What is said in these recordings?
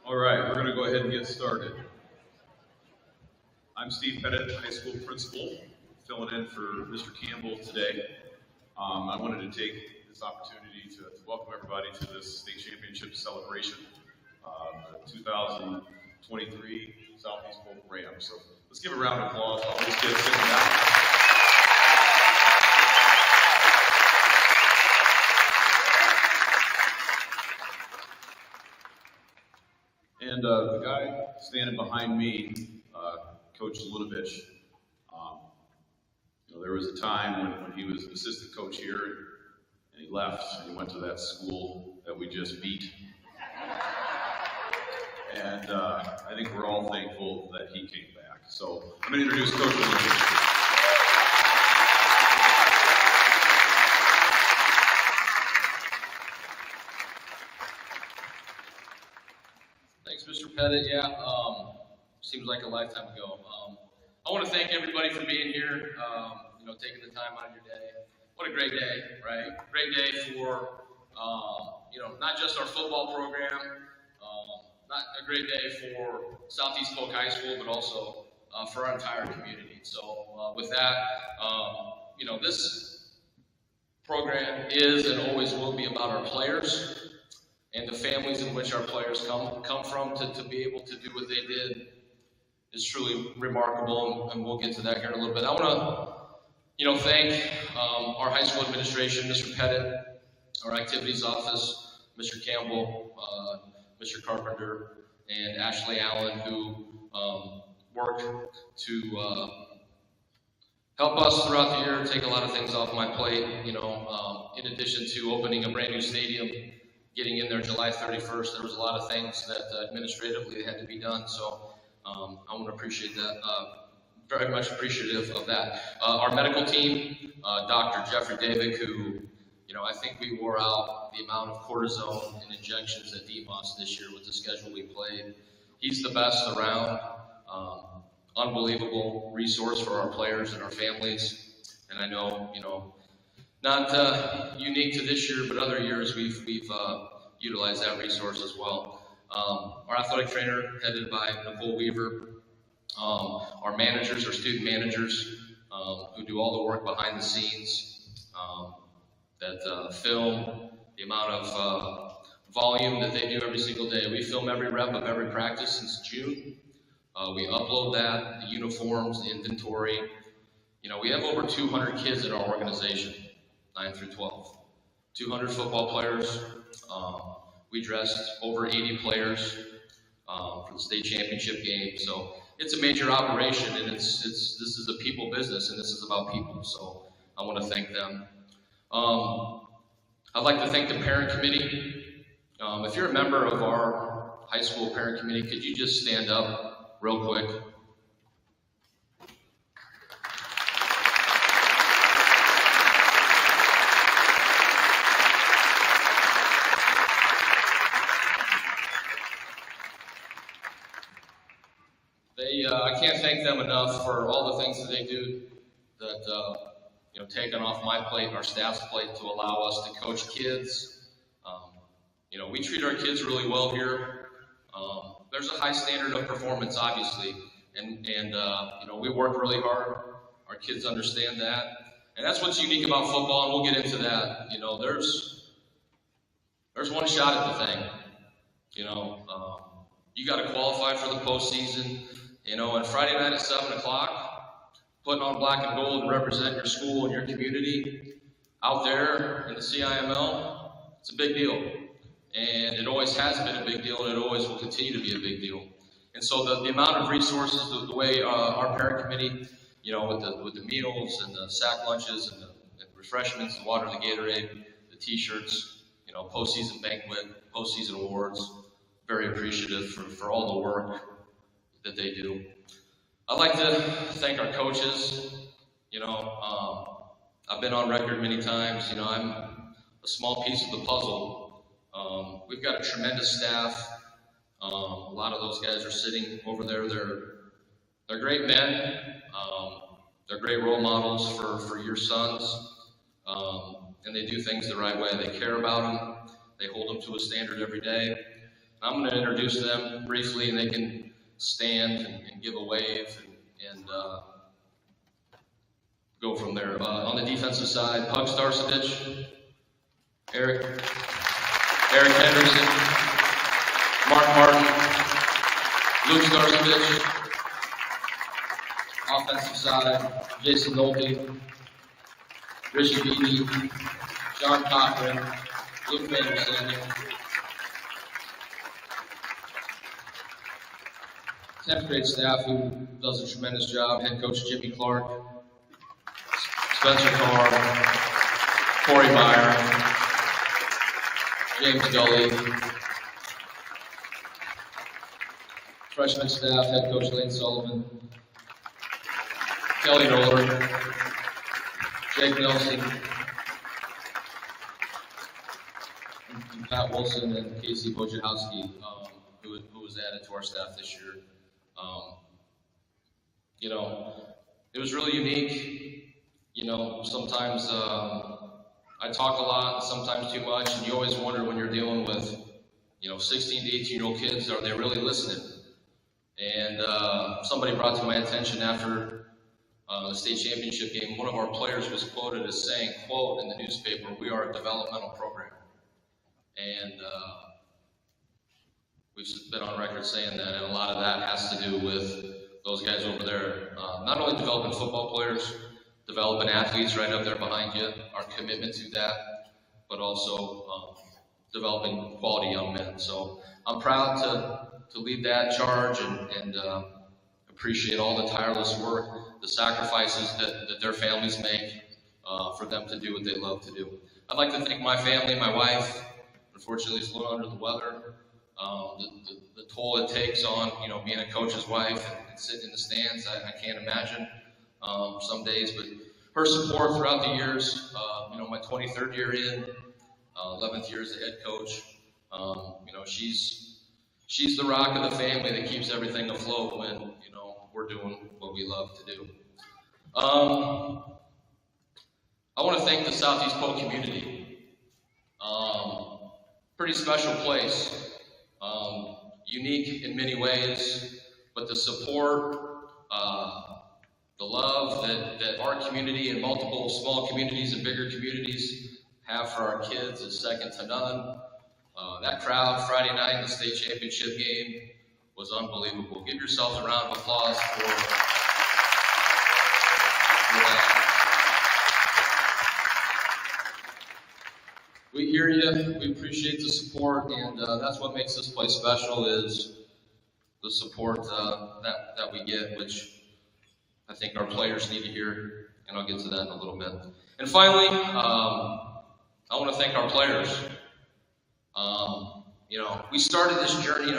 All right, we're going to go ahead and get started. I'm Steve Pettit, high school principal, filling in for Mr. Campbell today. I wanted to take this opportunity to welcome everybody to this state championship celebration, the 2023 Southeast Polk Rams. So let's give a round of applause to all these kids sitting down. And the guy standing behind me, Coach Lunovich, there was a time when he was an assistant coach here, and he left, and he went to that school that we just beat. And I think we're all thankful that he came back. So I'm going to introduce Coach Lunovich. Thanks, Mr. Pettit. Yeah, seems like a lifetime ago. I want to thank everybody for being here, taking the time out of your day. What a great day, right? Great day for, not just our football program, not a great day for Southeast Polk High School, but also for our entire community. So with that, this program is and always will be about our players and the families in which our players come from. To be able to do what they did is truly remarkable, and we'll get to that here in a little bit. I want to, thank our high school administration, Mr. Pettit, our activities office, Mr. Campbell, Mr. Carpenter, and Ashley Allen, who work to help us throughout the year, take a lot of things off my plate. In addition to opening a brand new stadium, getting in there July 31st, there was a lot of things that administratively had to be done. So I want to appreciate that, very much appreciative of that. Our medical team, Dr. Jeffrey Davick, who, I think we wore out the amount of cortisone and injections at DMOS this year with the schedule we played. He's the best around. Unbelievable resource for our players and our families. And I know, not unique to this year, but other years we've utilized that resource as well. Our athletic trainer, headed by Nicole Weaver. Our managers, our student managers, who do all the work behind the scenes, that film, the amount of volume that they do every single day. We film every rep of every practice since June. We upload that, the uniforms, the inventory. We have over 200 kids in our organization, 9 through 12. 200 football players. We dressed over 80 players for the state championship game. So it's a major operation, and this is a people business, and this is about people. So I want to thank them. I'd like to thank the parent committee. If you're a member of our high school parent committee, could you just stand up real quick? I can't thank them enough for all the things that they do that, taken off my plate and our staff's plate to allow us to coach kids. We treat our kids really well here. There's a high standard of performance, obviously, and we work really hard. Our kids understand that. And that's what's unique about football, and we'll get into that. There's one shot at the thing. You got to qualify for the postseason. And Friday night at 7 o'clock, putting on black and gold and represent your school and your community out there in the CIML, it's a big deal. And it always has been a big deal, and it always will continue to be a big deal. And so the amount of resources, the way our parent committee, with the meals and the sack lunches and the refreshments, the water, the Gatorade, the T-shirts, postseason banquet, postseason awards, very appreciative for all the work that they do. I'd like to thank our coaches. I've been on record many times. I'm a small piece of the puzzle. We've got a tremendous staff. A lot of those guys are sitting over there. They're great men. They're great role models for your sons. And they do things the right way. They care about them. They hold them to a standard every day. I'm going to introduce them briefly, and they can stand and give a wave and go from there. On the defensive side, Pug Starcevich, Eric Henderson, Mark Martin, Luke Starcevich. Offensive side, Jason Nolte, Richie Beebe, John Cochran, Luke Vanderson. 10th grade staff who does a tremendous job. Head coach Jimmy Clark, Spencer Carr, Corey Meyer, James Gully. Freshman staff, head coach Lane Sullivan, Kelly Noller, Jake Nelson, and Pat Wilson and Casey Wojciechowski, who was added to our staff this year. You know, it was really unique. You know, sometimes I talk a lot, sometimes too much, and you always wonder when you're dealing with, 16 to 18-year-old kids, are they really listening? And somebody brought to my attention after the state championship game, one of our players was quoted as saying, quote, in the newspaper, "We are a developmental program." And we've been on record saying that, and a lot of that has to do with those guys over there, not only developing football players, developing athletes right up there behind you, our commitment to that, but also developing quality young men. So I'm proud to lead that charge and appreciate all the tireless work, the sacrifices that their families make for them to do what they love to do. I'd like to thank my family, my wife, unfortunately is a little under the weather. The toll it takes on, being a coach's wife and sitting in the stands, I can't imagine some days, but her support throughout the years, my 23rd year in, 11th year as the head coach, she's the rock of the family that keeps everything afloat when, we're doing what we love to do. I want to thank the Southeast Polk community. Pretty special place. Unique in many ways, but the support, the love that our community and multiple small communities and bigger communities have for our kids is second to none. That crowd Friday night in the state championship game was unbelievable. Give yourselves a round of applause for that. We hear you, we appreciate the support, and that's what makes this place special, is the support that we get, which I think our players need to hear, and I'll get to that in a little bit. And finally, I want to thank our players. We started this journey,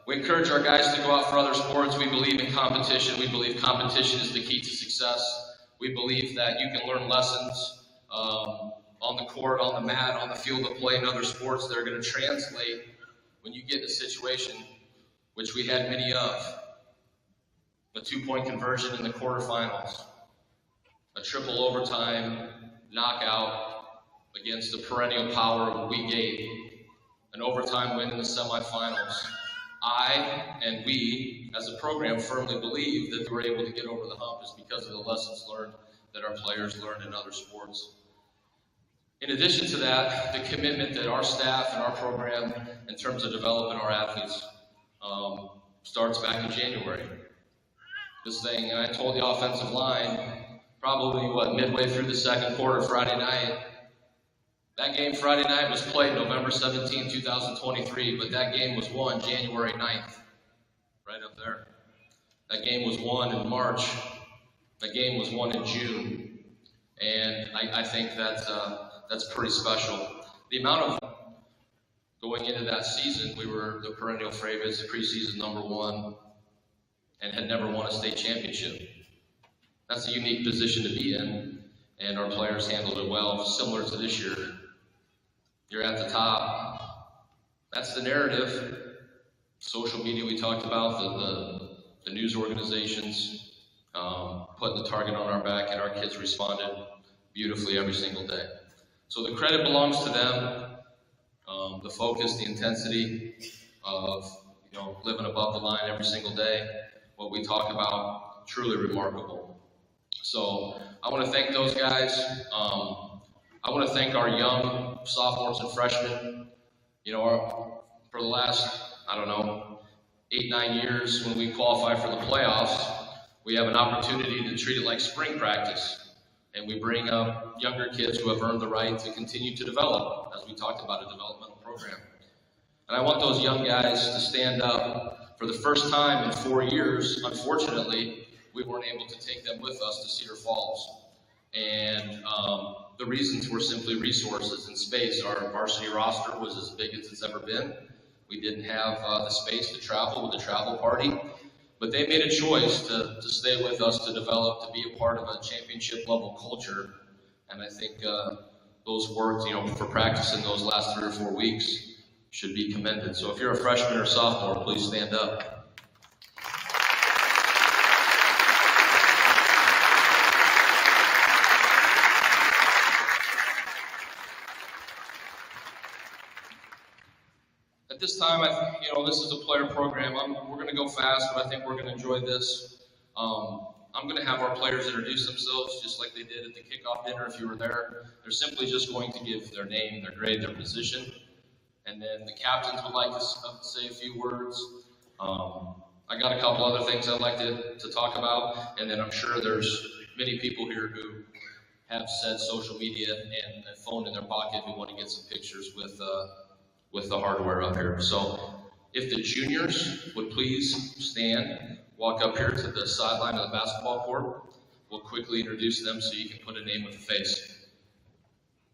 we encourage our guys to go out for other sports. We believe in competition. We believe competition is the key to success. We believe that you can learn lessons on the court, on the mat, on the field of play, and other sports that are going to translate when you get in a situation, which we had many of, a 2-point conversion in the quarterfinals, a triple overtime knockout against the perennial power of Week 8, an overtime win in the semifinals. I and we, as a program, firmly believe that we're able to get over the hump is because of the lessons learned that our players learned in other sports. In addition to that, the commitment that our staff and our program, in terms of developing our athletes, starts back in January. This thing, and I told the offensive line, probably midway through the second quarter Friday night. That game Friday night was played November 17, 2023, but that game was won January 9th, right up there. That game was won in March. That game was won in June. And I think that's pretty special. The amount of going into that season, we were the perennial favorites, the preseason #1, and had never won a state championship. That's a unique position to be in, and our players handled it well, similar to this year. You're at the top. That's the narrative. Social media we talked about, the news organizations, putting the target on our back, and our kids responded beautifully every single day. So the credit belongs to them. The focus, the intensity of living above the line every single day, what we talk about, truly remarkable. So I want to thank those guys. I want to thank our young sophomores and freshmen. For the last, 8-9 years, when we qualify for the playoffs, we have an opportunity to treat it like spring practice. And we bring up younger kids who have earned the right to continue to develop, as we talked about, a developmental program. And I want those young guys to stand up. For the first time in 4 years, unfortunately, we weren't able to take them with us to Cedar Falls. And the reasons were simply resources and space. Our varsity roster was as big as it's ever been. We didn't have the space to travel with a travel party. But they made a choice to stay with us, to develop, to be a part of a championship level culture. And I think those works, for practicing those last 3 or 4 weeks should be commended. So if you're a freshman or sophomore, please stand up. At this time, this is a player program. We're going to go fast, but I think we're going to enjoy this. I'm going to have our players introduce themselves just like they did at the kickoff dinner if you were there. They're simply just going to give their name, their grade, their position. And then the captains would like to say a few words. I got a couple other things I'd like to talk about. And then I'm sure there's many people here who have said social media and a phone in their pocket who want to get some pictures with the hardware up here. So if the juniors would please stand, walk up here to the sideline of the basketball court. We'll quickly introduce them so you can put a name with a face.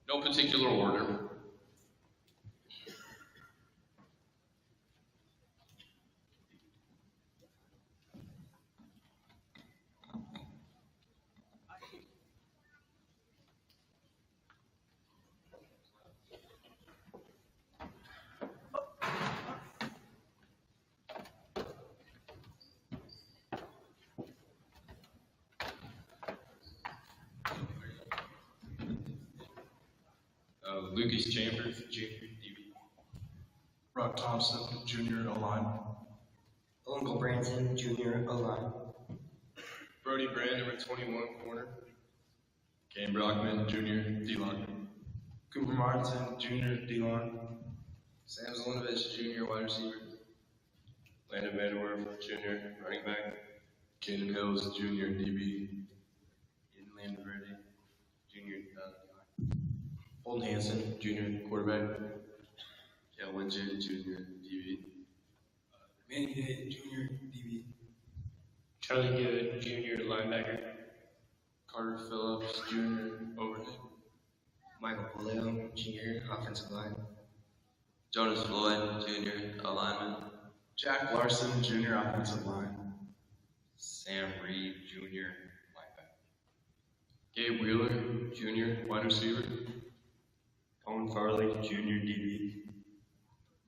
No particular order. Lucas Chambers, Junior, DB. Brock Thompson, Junior, O-line. Uncle Branson, Junior, O-line. Brody Brand, number 21, corner. Cam Brockman, Junior, D-line. Cooper Martin, Junior, D-line. Sam Zelinovich, Junior, wide receiver. Landon Vanderwerf, Junior, running back. Caden Hills, Junior, DB. Eden Landaverde, Junior, D-line. Holden Hansen, Junior, quarterback. Yeah, Windsor, Junior, DB. Manny Day, Junior, DB. Charlie Good, Junior, linebacker. Carter Phillips, Junior, overhead. Michael Poleo, Junior, offensive line. Jonas Floyd, Junior, lineman. Jack Larson, Junior, offensive line. Sam Reed, Junior, linebacker. Gabe Wheeler, Junior, wide receiver. Owen Farley, Junior, DB.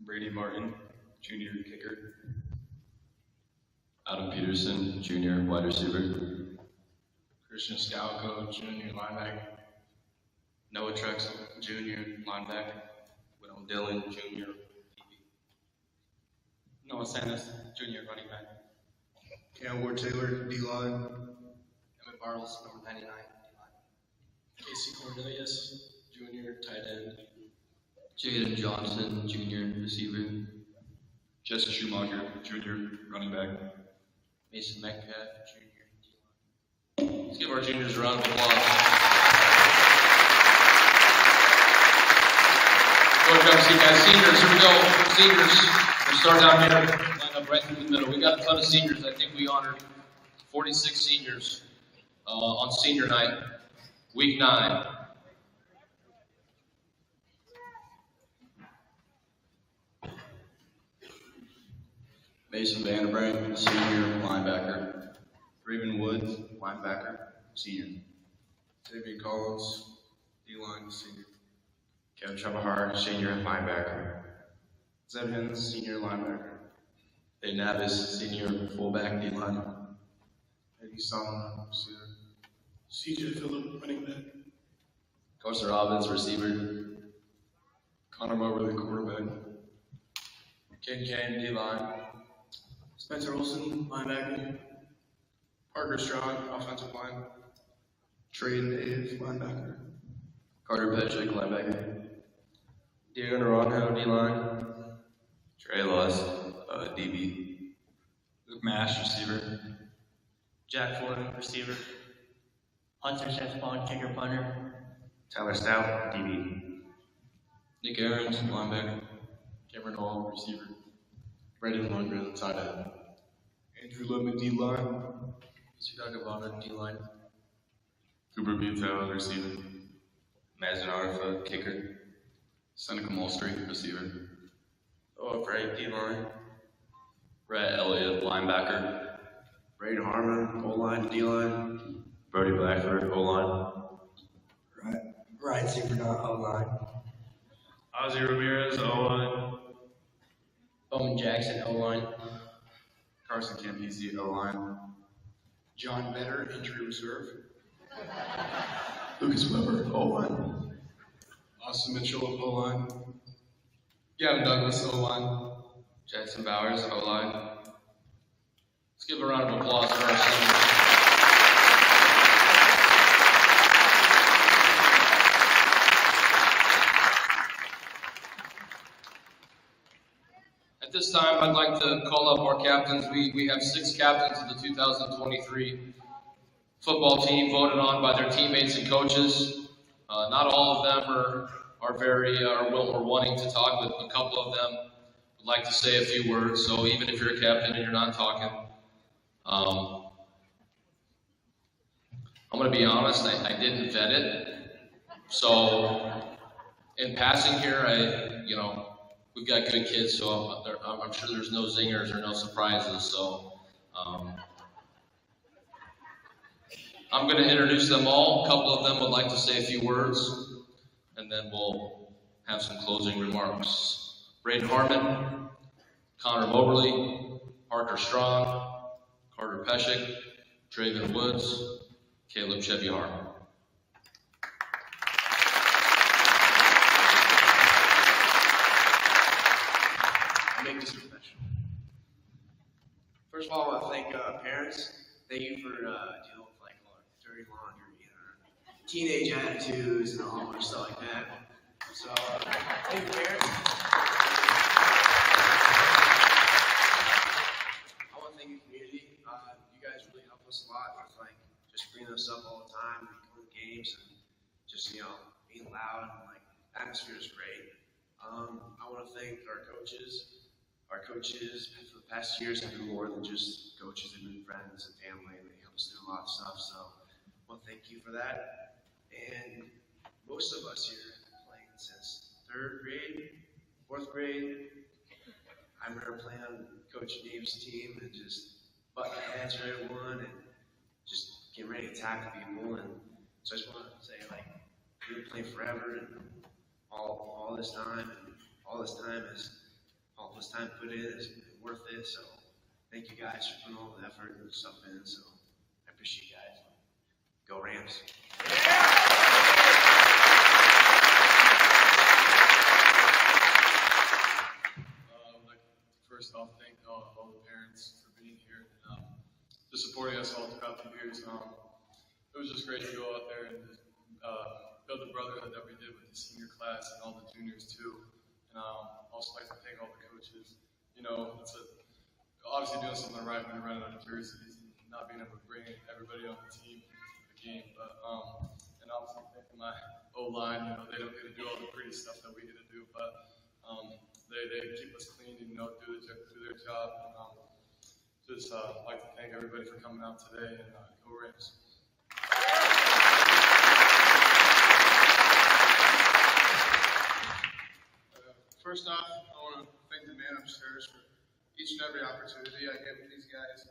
Brady Martin, Junior, kicker. Adam Peterson, Junior, wide receiver. Christian Scalco, Junior, linebacker. Noah Trexel, Junior, linebacker. Will Dillon, Junior, DB. Noah Sanders, Junior, running back. Cam Ward Taylor, D-line. Emmett Bartles, number 99, D-line. Casey Cornelius, Junior, tight end. Jaden Johnson, Junior, receiver. Jesse Schumacher, Junior, running back. Mason Metcalf, Junior, D-line. Let's give our juniors a round of applause. Go grab a seat, guys. Seniors, here we go. Seniors, we'll start down here. Line up right through the middle. We got a ton of seniors. I think we honored 46 seniors on senior night, week 9. Mason Vanderbrink, senior, linebacker. Raven Woods, linebacker, senior. David Collins, D-line, senior. Kevin Trebahar, senior, linebacker. Zeb Hens, senior, linebacker. Hayden Abbas, senior, fullback, D-line. Eddie Solomon, receiver. CJ Phillip, running back. Carson Robbins, receiver. Connor Moberly, quarterback. Ken Kane, D-line. Spencer Olson, linebacker. Parker Strong, offensive line. Trayden Dave, linebacker. Carter Petchik, linebacker. Diego Naranjo, D-line. Trey Luss, DB. Luke Mash, receiver. Jack Floyd, receiver. Hunter Sexbon, kicker punter. Tyler Stout, DB. Nick Aarons, linebacker. Cameron Hall, receiver. Brendan Lundgren, tight end. Andrew Lemon, D-line. Suga Gavana, D-line. Cooper Butel, receiver. Mazen Arfa, kicker. Seneca Molstry, receiver. Oh, Frank, D-line. Brett Elliott, linebacker. Braden Harmon, O-line, D-line. Brody Blackford, O-line. Ryan Superdot, O-line. Ozzy Ramirez, O-line. Bowman Jackson, O-line. Carson Campisi, O-line. John Better, injury reserve. Lucas Weber, O-line. Austin Mitchell, O-line. Gavin Douglas, O-line. Jackson Bowers, O-line. Let's give a round of applause for our seniors. At this time, I'd like to call up our captains. We have 6 captains of the 2023 football team voted on by their teammates and coaches. Not all of them are very were wanting to talk, but a couple of them would like to say a few words. So even if you're a captain and you're not talking, I'm going to be honest. I didn't vet it. So in passing here, we've got good kids, so I'm sure there's no zingers or no surprises. So I'm going to introduce them all. A couple of them would like to say a few words, and then we'll have some closing remarks. Braden Harmon, Connor Moberly, Parker Strong, Carter Peschick, Draven Woods, Caleb Chebyhar. Make this professional. First of all, I want to thank parents. Thank you for dealing with dirty laundry or teenage attitudes and all that stuff like that. So thank you, parents. I want to thank you, community. You guys really help us a lot with just bringing us up all the time, going to games, and just being loud and atmosphere is great. I want to thank our coaches. Our coaches for the past years have been more than just coaches. They've been friends and family, and they help us do a lot of stuff. So I want to thank you for that. And most of us here have been playing since 3rd grade, 4th grade. I remember playing on Coach Dave's team and just butting heads for everyone and just getting ready to tackle people. And so I just want to say, we've been playing forever and all this time, and all this time put in is worth it. So thank you guys for putting all the effort and stuff in. So I appreciate you guys. Go Rams. First off, thank all the parents for being here and just supporting us all throughout the years. It was just great to go out there and build the brotherhood that we did with the senior class and all the juniors too. And also like to thank all the coaches. It's obviously doing something right when you're running out of jerseys and not being able to bring everybody on the team to the game. But and obviously thanking my O-line. They don't get to do all the pretty stuff that we get to do, but they keep us clean and do their job. And just like to thank everybody for coming out today, and go Rams. First off, I want to thank the man upstairs for each and every opportunity I get with these guys,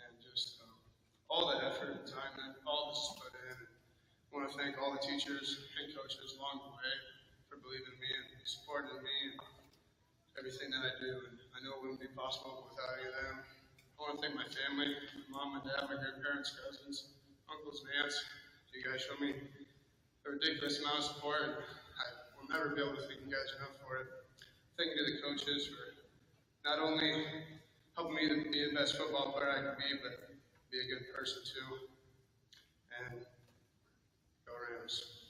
and just all the effort and time that all of us put in. I want to thank all the teachers and coaches along the way for believing in me and supporting me and everything that I do. And I know it wouldn't be possible without any of them. I want to thank my family, my mom and dad, my grandparents, cousins, uncles and aunts. You guys show me a ridiculous amount of support. I will never be able to thank you guys enough for it. Thank you to the coaches for not only helping me to be the best football player I can be, but be a good person too. And go Rams.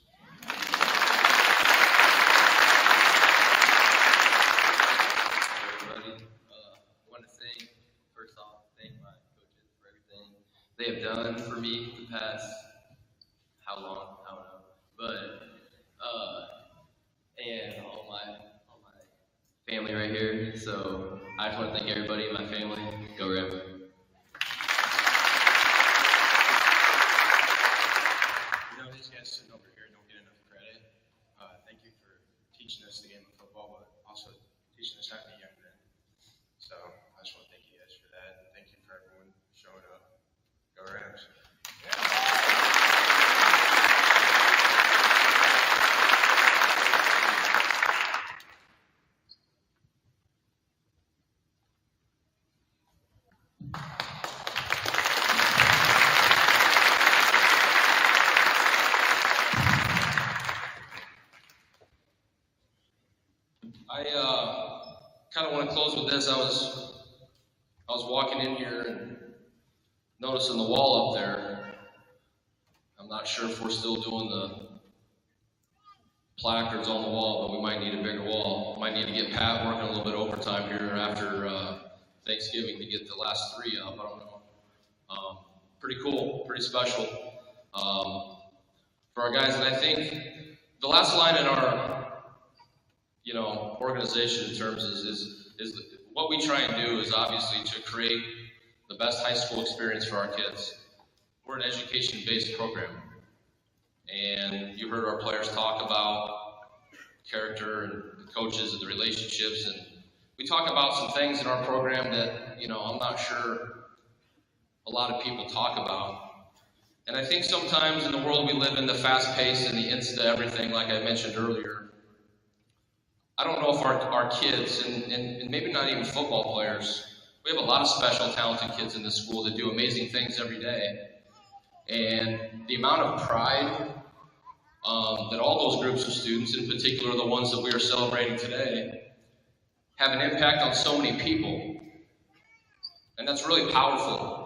Everybody, I want to first off, thank my coaches for everything they have done for me the past, how long, I don't know, but, and all my family right here, so I just want to thank everybody in my family. Go Rams. These guys sitting over here don't get enough credit. Thank you for teaching us the game of football, but also teaching us how to be young men. So I just want to thank you guys for that. Thank you for everyone showing up. Go Rams. I kind of want to close with this. I was walking in here and noticing the wall up there. I'm not sure if we're still doing the placards on the wall, but we might need a bigger wall. Might need to get Pat working a little bit overtime here after Thanksgiving to get the last 3 up. I don't know. Pretty cool, pretty special for our guys. And I think the last line in our organization in terms is what we try and do is obviously to create the best high school experience for our kids. We're an education-based program, and you heard our players talk about character and the coaches and the relationships, and we talk about some things in our program that I'm not sure a lot of people talk about. And I think sometimes in the world we live in, the fast pace and the insta everything, like I mentioned earlier, I don't know if our kids, and maybe not even football players, we have a lot of special, talented kids in this school that do amazing things every day. And the amount of pride that all those groups of students, in particular the ones that we are celebrating today, have an impact on so many people. And that's really powerful.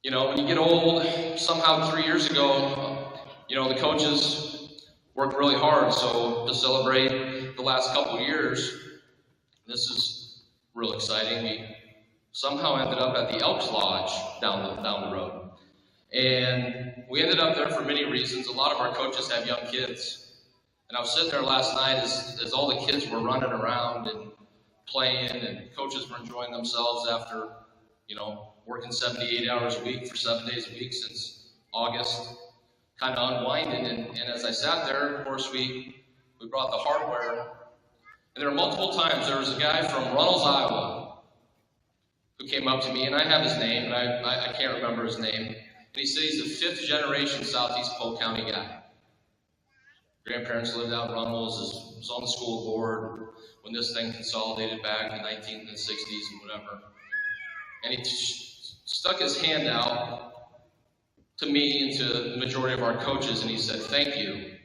When you get old, somehow 3 years ago, the coaches worked really hard, so to celebrate the last couple of years, this is real exciting. We somehow ended up at the Elks Lodge down the road. And we ended up there for many reasons. A lot of our coaches have young kids. And I was sitting there last night as all the kids were running around and playing, and coaches were enjoying themselves after, working 78 hours a week for 7 days a week since August. Kind of unwinding, and as I sat there, of course, we brought the hardware, and there were multiple times. There was a guy from Runnels, Iowa, who came up to me, and I have his name, and I can't remember his name, and he said he's a 5th generation Southeast Polk County guy. Grandparents lived out in Runnels, was on the school board when this thing consolidated back in the 1960s and whatever, and he stuck his hand out to me and to the majority of our coaches, and he said, "Thank you."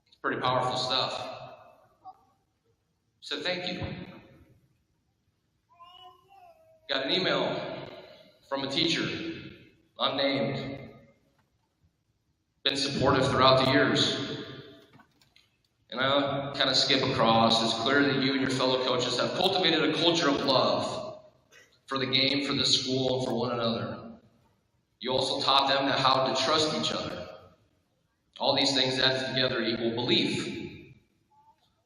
It's pretty powerful stuff. He said, "Thank you." Got an email from a teacher, unnamed, been supportive throughout the years. And I'll kind of skip across. It's clear that you and your fellow coaches have cultivated a culture of love for the game, for the school, and for one another. You also taught them how to trust each other. All these things added together equal belief.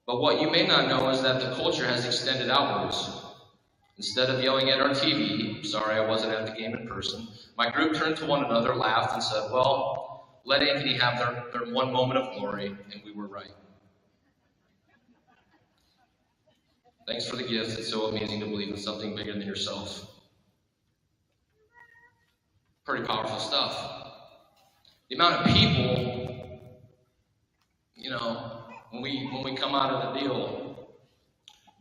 But what you may not know is that the culture has extended outwards. Instead of yelling at our TV, sorry I wasn't at the game in person, my group turned to one another, laughed, and said, well, let Ankeny have their one moment of glory, and we were right. Thanks for the gift. It's so amazing to believe in something bigger than yourself. Pretty powerful stuff. The amount of people, when we come out of the deal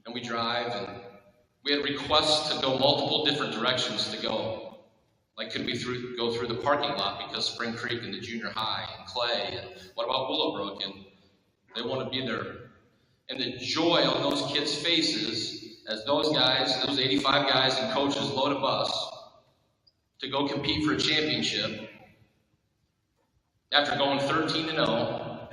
and we drive, and we had requests to go multiple different directions to go. Like, could we go through the parking lot because Spring Creek and the junior high Clay, and what about Willowbrook, and they want to be there. And the joy on those kids' faces as those guys, those 85 guys and coaches load a bus to go compete for a championship after going 13-0,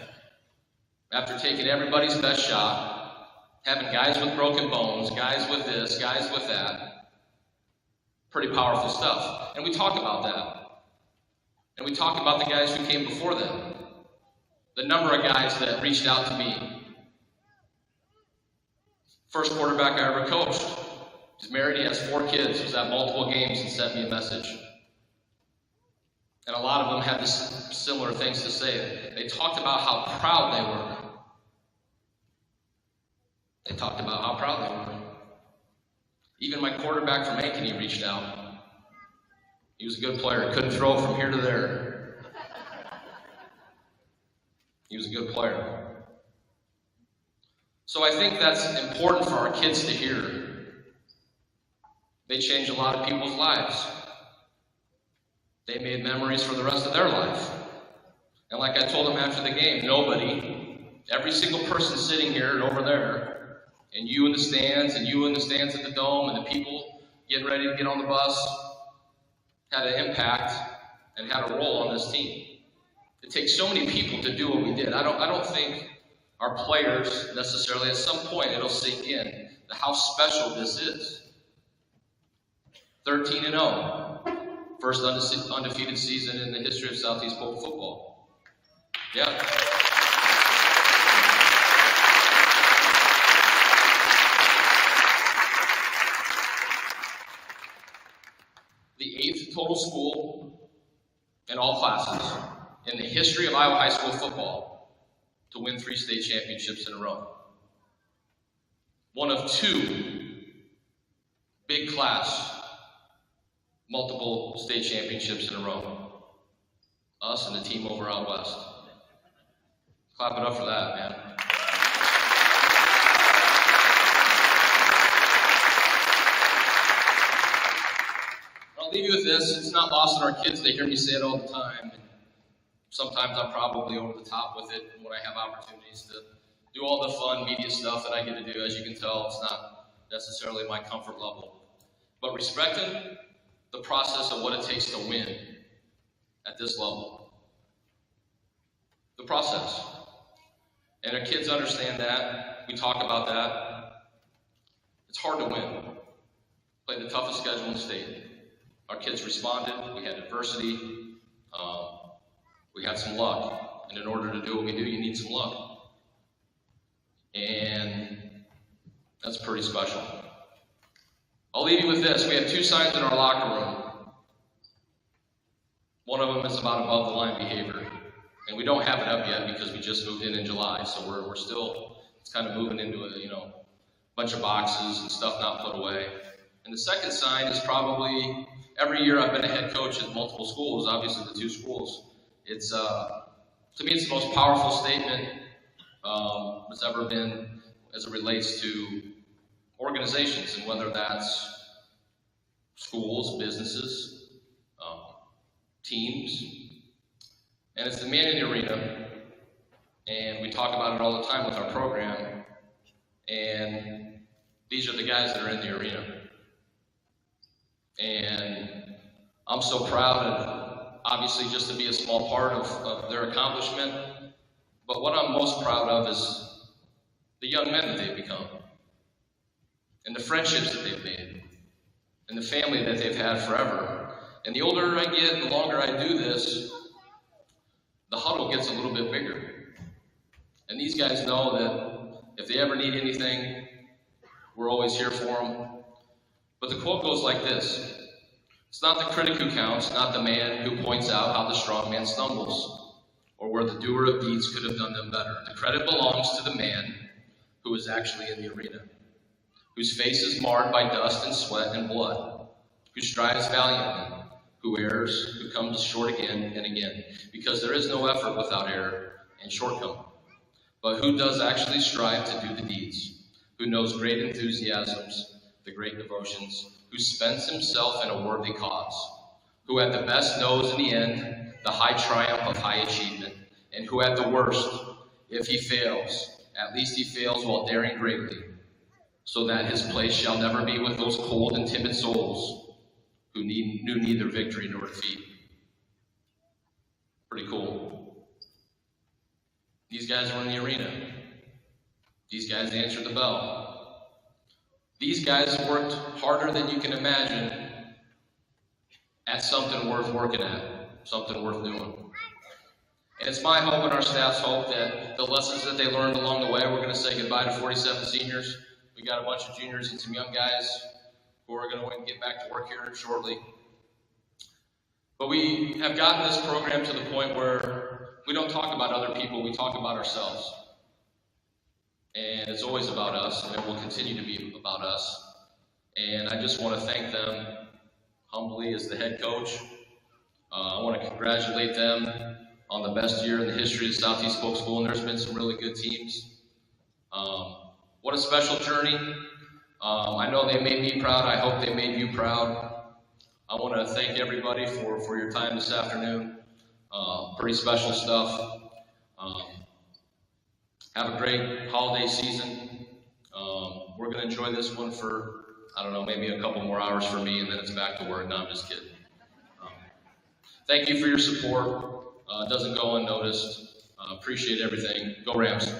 after taking everybody's best shot, having guys with broken bones, guys with this, guys with that. Pretty powerful stuff. And we talk about that. And we talk about the guys who came before them. The number of guys that reached out to me. First quarterback I ever coached. He's married, he has 4 kids, was at multiple games and sent me a message. And a lot of them had similar things to say. They talked about how proud they were. They talked about how proud they were. Even my quarterback from Ankeny reached out. He was a good player. Couldn't throw from here to there. He was a good player. So I think that's important for our kids to hear. They changed a lot of people's lives. They made memories for the rest of their life. And like I told them after the game, nobody, every single person sitting here and over there, and you in the stands, and you in the stands at the Dome, and the people getting ready to get on the bus, had an impact and had a role on this team. It takes so many people to do what we did. I don't think our players necessarily, at some point it'll sink in how special this is. 13-0. First undefeated season in the history of Southeast Polk football. Yeah. The 8th total school in all classes in the history of Iowa high school football to win 3 state championships in a row. One of 2 big class multiple state championships in a row. Us and the team over out west. Clap it up for that, man. I'll leave you with this. It's not lost on our kids. They hear me say it all the time. And sometimes I'm probably over the top with it when I have opportunities to do all the fun media stuff that I get to do. As you can tell, it's not necessarily my comfort level. But respecting the process of what it takes to win at this level. The process. And our kids understand that. We talk about that. It's hard to win. Played the toughest schedule in the state. Our kids responded. We had adversity. We had some luck. And in order to do what we do, you need some luck. And that's pretty special. I'll leave you with this. We have 2 signs in our locker room. One of them is about above the line behavior. And we don't have it up yet because we just moved in July. So we're still, it's kind of moving into a, bunch of boxes and stuff not put away. And the second sign is probably, every year I've been a head coach at multiple schools, obviously the 2 schools. It's, to me, it's the most powerful statement that's ever been as it relates to organizations, and whether that's schools, businesses, teams, and it's the man in the arena, and we talk about it all the time with our program, and these are the guys that are in the arena. And I'm so proud of, obviously, just to be a small part of their accomplishment, but what I'm most proud of is the young men that they've become, and the friendships that they've made, and the family that they've had forever. And the older I get, the longer I do this, the huddle gets a little bit bigger. And these guys know that if they ever need anything, we're always here for them. But the quote goes like this: it's not the critic who counts, not the man who points out how the strong man stumbles, or where the doer of deeds could have done them better. The credit belongs to the man who is actually in the arena, whose face is marred by dust and sweat and blood, who strives valiantly, who errs, who comes short again and again, because there is no effort without error and shortcoming. But who does actually strive to do the deeds, who knows great enthusiasms, the great devotions, who spends himself in a worthy cause, who at the best knows in the end the high triumph of high achievement, and who at the worst, if he fails, at least he fails while daring greatly, so that his place shall never be with those cold and timid souls who knew neither victory nor defeat. Pretty cool. These guys are in the arena. These guys answered the bell. These guys worked harder than you can imagine at something worth working at, something worth doing. And it's my hope and our staff's hope that the lessons that they learned along the way, we're going to say goodbye to 47 seniors. We got a bunch of juniors and some young guys who are going to get back to work here shortly. But we have gotten this program to the point where we don't talk about other people, we talk about ourselves. And it's always about us, and it will continue to be about us. And I just want to thank them humbly as the head coach. I want to congratulate them on the best year in the history of Southeast Polk School, and there's been some really good teams. What a special journey. I know they made me proud. I hope they made you proud. I want to thank everybody for your time this afternoon. Pretty special stuff. Have a great holiday season. We're going to enjoy this one for, I don't know, maybe a couple more hours for me, and then it's back to work. No, I'm just kidding. Thank you for your support. It doesn't go unnoticed. Appreciate everything. Go Rams.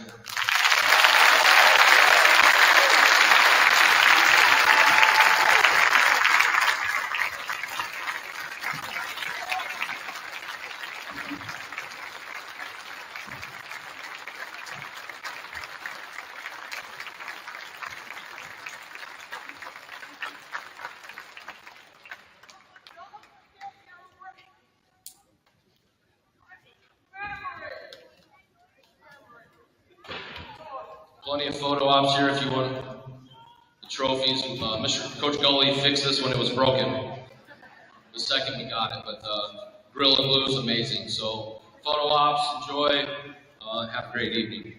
Plenty of photo ops here if you want the trophies. Mr. Coach Gully fixed this when it was broken. The second we got it, but grill and glue is amazing. So photo ops, enjoy, have a great evening.